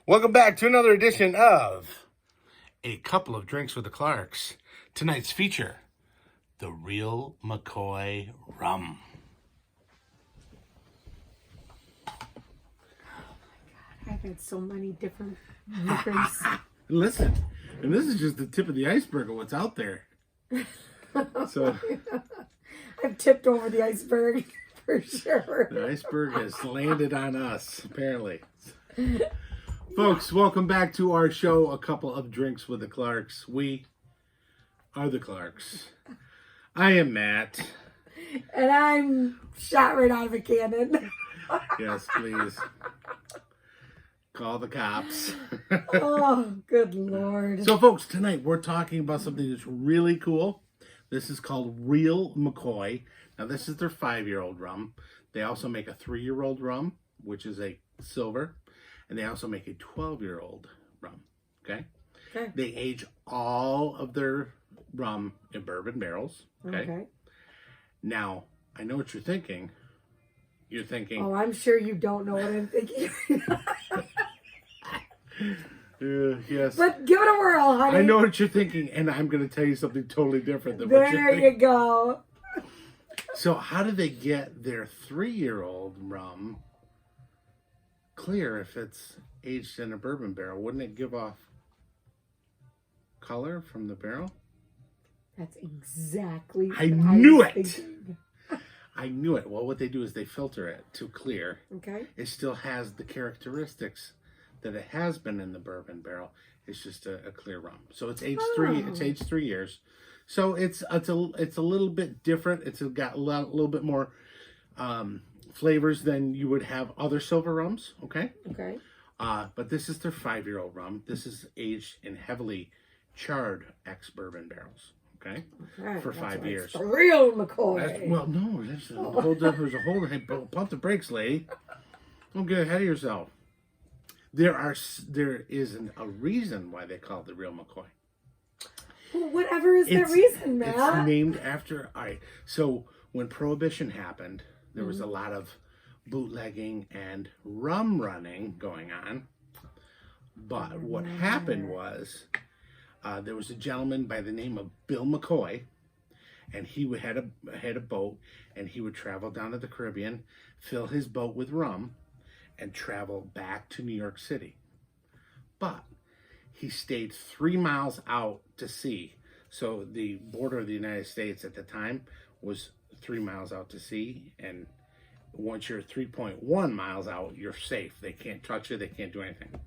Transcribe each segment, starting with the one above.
Welcome back to another edition of A Couple of Drinks with the Clarks. Tonight's feature, the real McCoy Rum. I've had so many different liquors. Listen, and this is just the tip of the iceberg of what's out there. So I've tipped over the iceberg for sure. the iceberg has landed on us, apparently. Folks, welcome back to our show, A Couple of Drinks with the Clarks. We are the Clarks. I am Matt. And I'm shot right out of a cannon. Yes, please. Call the cops. Oh, good Lord. So, folks, tonight we're talking about something that's really cool. This is called Real McCoy. Now, this is their 5-year-old rum. They also make a 3-year-old rum, which is a silver. And they also make a 12-year-old rum, okay? They age all of their rum in bourbon barrels, okay? Now, I know what you're thinking. You're thinking... Oh, I'm sure you don't know what I'm thinking. Yes. But give it a whirl, honey. I know what you're thinking, and I'm going to tell you something totally different than what you're thinking. There you go. So how do they get their 3-year-old rum clear if it's aged in a bourbon barrel? Wouldn't it give off color from the barrel? That's exactly I knew it. Thinking. I knew it. Well, what they do is they filter it to clear. Okay. It still has the characteristics that it has been in the bourbon barrel. It's just a clear rum. So it's aged 3. It's aged 3 years. So it's a little bit different. It's got a little bit more flavors than you would have other silver rums. Okay. Okay. But this is their 5-year-old rum. This is aged in heavily charred ex-bourbon barrels. Okay. For 5 years. The real McCoy. Well, no, there's a whole different. Hey, pump the brakes, lady. Don't get ahead of yourself. There isn't a reason why they call it the real McCoy. Well, whatever is the reason, Matt. It's named after. All right. So when Prohibition happened, there was a lot of bootlegging and rum running going on. But what happened was there was a gentleman by the name of Bill McCoy, and he had a boat, and he would travel down to the Caribbean, fill his boat with rum, and travel back to New York City. But he stayed 3 miles out to sea. So the border of the United States at the time was 3 miles out to sea, and once you're 3.1 miles out, you're safe. They can't touch you. They can't do anything.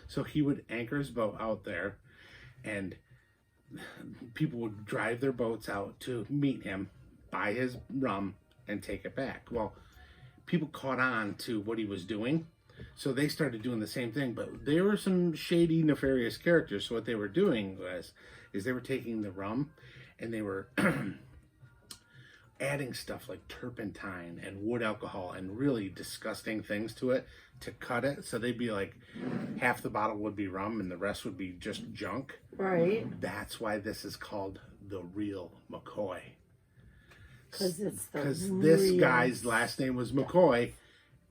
So he would anchor his boat out there, and people would drive their boats out to meet him, buy his rum, and take it back. Well, people caught on to what he was doing, so they started doing the same thing. But there were some shady, nefarious characters. So what they were doing is they were taking the rum, and they were adding stuff like turpentine and wood alcohol and really disgusting things to it to cut it. So they'd be like, half the bottle would be rum and the rest would be just junk. Right. That's why this is called the real McCoy. Because this guy's last name was McCoy,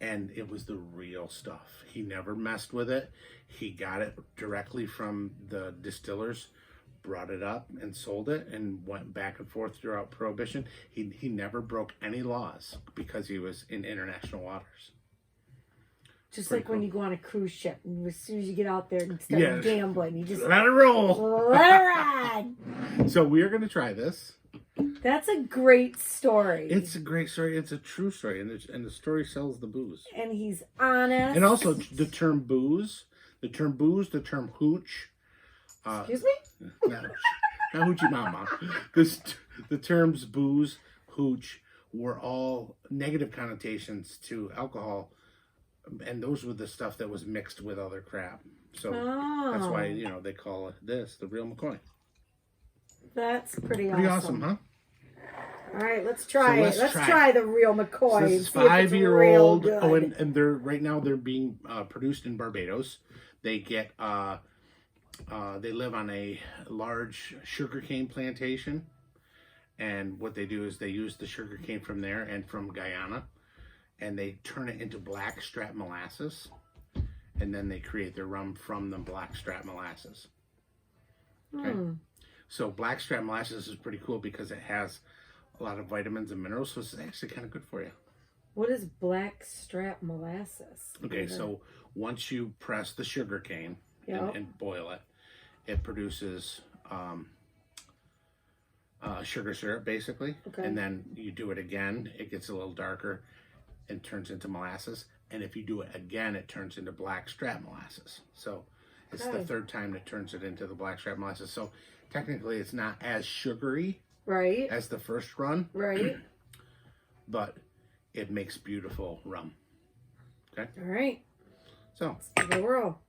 and it was the real stuff. He never messed with it. He got it directly from the distillers, brought it up and sold it, and went back and forth throughout Prohibition. He never broke any laws because he was in international waters. Just like when you go on a cruise ship, and as soon as you get out there and start gambling, you just let it roll. Let it ride. So we are going to try this. That's a great story. It's a great story. It's a true story, and the story sells the booze. And he's honest. And also the term booze, the term hooch. Excuse me? Not hoochie mama. The terms booze, hooch were all negative connotations to alcohol, and those were the stuff that was mixed with other crap. So that's why they call this the real McCoy. That's pretty awesome, huh? All right, let's try it. Let's try the real McCoy. So this is 5-year-old. Oh, and right now they're being produced in Barbados. They get they live on a large sugarcane plantation, and what they do is they use the sugarcane from there and from Guyana, and they turn it into blackstrap molasses, and then they create their rum from the blackstrap molasses. Okay. So blackstrap molasses is pretty cool because it has a lot of vitamins and minerals, so it's actually kind of good for you. What is blackstrap molasses? Okay, so once you press the sugar cane and boil it, it produces sugar syrup, basically. Okay. And then you do it again, it gets a little darker and turns into molasses. And if you do it again, it turns into blackstrap molasses. So it's the third time that turns it into the blackstrap molasses. So technically it's not as sugary as the first run. Right. But it makes beautiful rum. Okay? All right. So. Let's give it a whirl.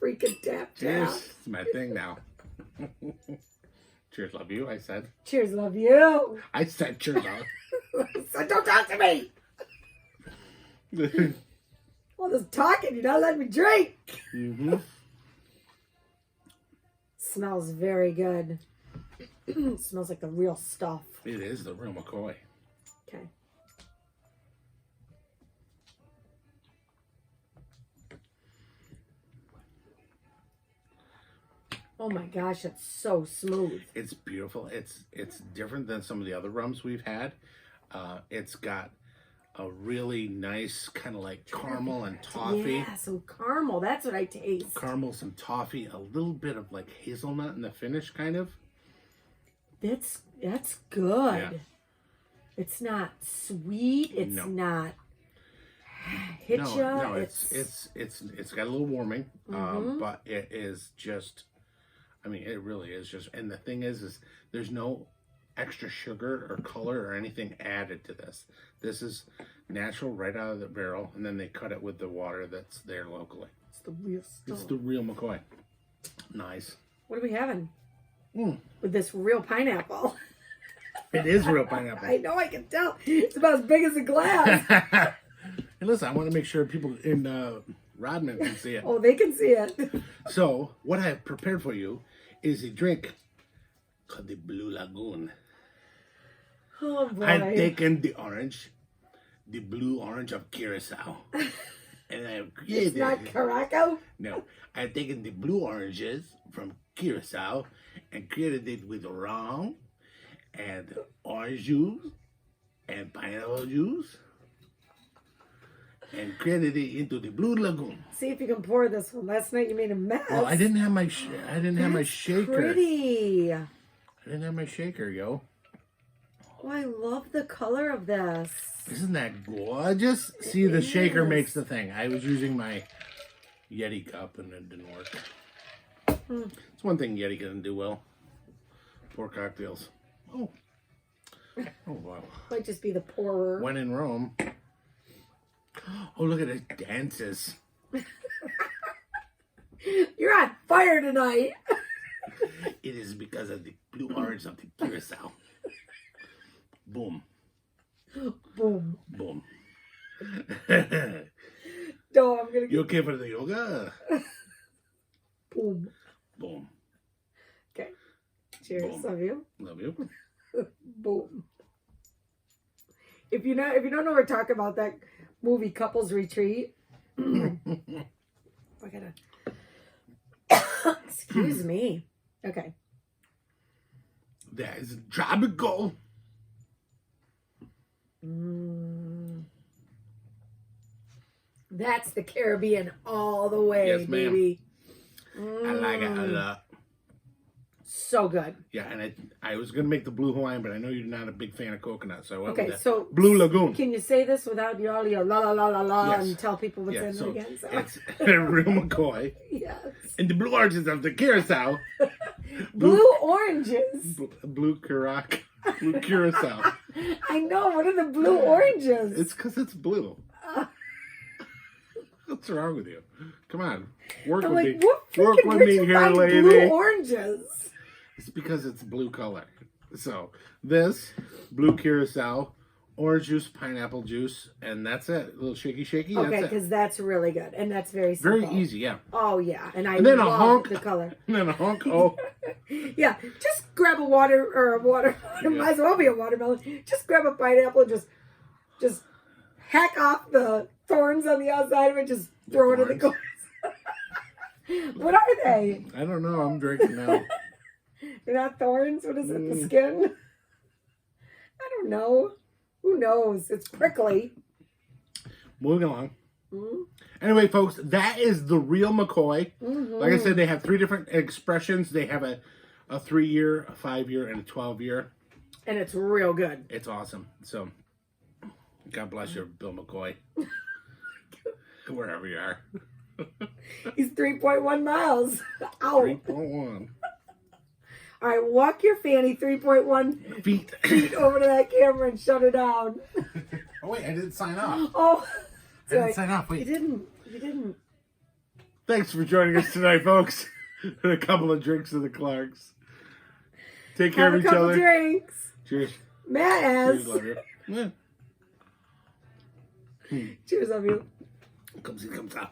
Freaking tap. Cheers. It's my thing now. Cheers, love you, I said. Cheers, love you. I said cheers, love. So don't talk to me. All this talking, you're not letting me drink. Smells very good. Smells like the real stuff. It is the real McCoy. Okay. Oh my gosh, it's so smooth. It's beautiful. It's different than some of the other rums we've had. It's got a really nice kind of like caramel and toffee. Yeah, some caramel. That's what I taste. Caramel, some toffee, a little bit of like hazelnut in the finish, kind of. That's good. Yeah. It's not sweet. It's not hit ya. No, it's got a little warming, but it is just. I mean, it really is just. And the thing is there's no extra sugar or color or anything added to this. This is natural right out of the barrel, and then they cut it with the water that's there locally. It's the real stuff. It's the real McCoy. Nice. What are we having? With this real pineapple. It is real pineapple. I know, I can tell. It's about as big as a glass. And listen, I want to make sure people in Rodman can see it. Oh, they can see it. So, what I have prepared for you is a drink called the Blue Lagoon. Oh, boy. I've taken the blue orange of Curacao. And I've created... It's not Caraco? No. I've taken the blue oranges from Curacao and created it with rum and orange juice and pineapple juice and created it into the Blue Lagoon. See if you can pour this one. Last night you made a mess. Well, I didn't have my shaker. Pretty. I didn't have my shaker, yo. Oh, I love the color of this. Isn't that gorgeous? See, the shaker makes the thing. I was using my Yeti cup and it didn't work. It's one thing Yeti can do well. Pour cocktails. Oh, wow. Might just be the pourer. When in Rome. Oh, look at it dances. You're on fire tonight. It is because of the blue orange of the Curacao. Boom. Boom. Boom. No, I'm gonna get... You okay for the yoga? Boom. Boom. Okay. Cheers. Boom. Love you. Love you. Boom. If you don't know, we're talking about that movie Couples Retreat. I gotta. Excuse me. Okay. That is tropical. That's the Caribbean all the way, yes, ma'am. baby. I like it a lot. So good. Yeah, and I was gonna make the blue Hawaiian, but I know you're not a big fan of coconut, so I went with so Blue Lagoon. Can you say this without all your la la la la la and tell people what's in it again? So. It's real McCoy. Yes. And the blue oranges of the Curacao. Blue oranges. Blue Carac. Blue Curacao. I know. What are the blue oranges? It's because it's blue. What's wrong with you? Come on, work with me. Work with me here, lady. Blue oranges. It's because it's blue color. So this blue Curacao, orange juice, pineapple juice, and that's it. A little shaky. Okay, because that's really good, and that's very simple. Very easy, yeah. Oh yeah, and then love a honk, the color. And then a honk. Oh, yeah. Just grab a water. It might as well be a watermelon. Just grab a pineapple and just hack off the thorns on the outside of it. Just Throw it in the thorns. glass. What are they? I don't know. I'm drinking now. They're not thorns? What is it? The Mm. skin? I don't know. Who knows? It's prickly. Moving along. Mm-hmm. Anyway, folks, that is the real McCoy. Mm-hmm. Like I said, they have 3 different expressions. They have a 3-year, a 5-year, and a 12-year. And it's real good. It's awesome. So, God bless you, Bill McCoy. Wherever you are. He's 3.1 miles. Ow. 3.1 All right, walk your fanny 3.1 feet. feet over to that camera and shut her down. Oh, wait, I didn't sign off. Oh, I didn't sorry. sign off. You Wait. didn't. Thanks for joining us tonight, folks. A couple of drinks of the Clarks. Take care Have of a each couple other. drinks. Cheers. Matt has. Cheers, love you. Yeah. Cheers, love you. Comes in, comes out.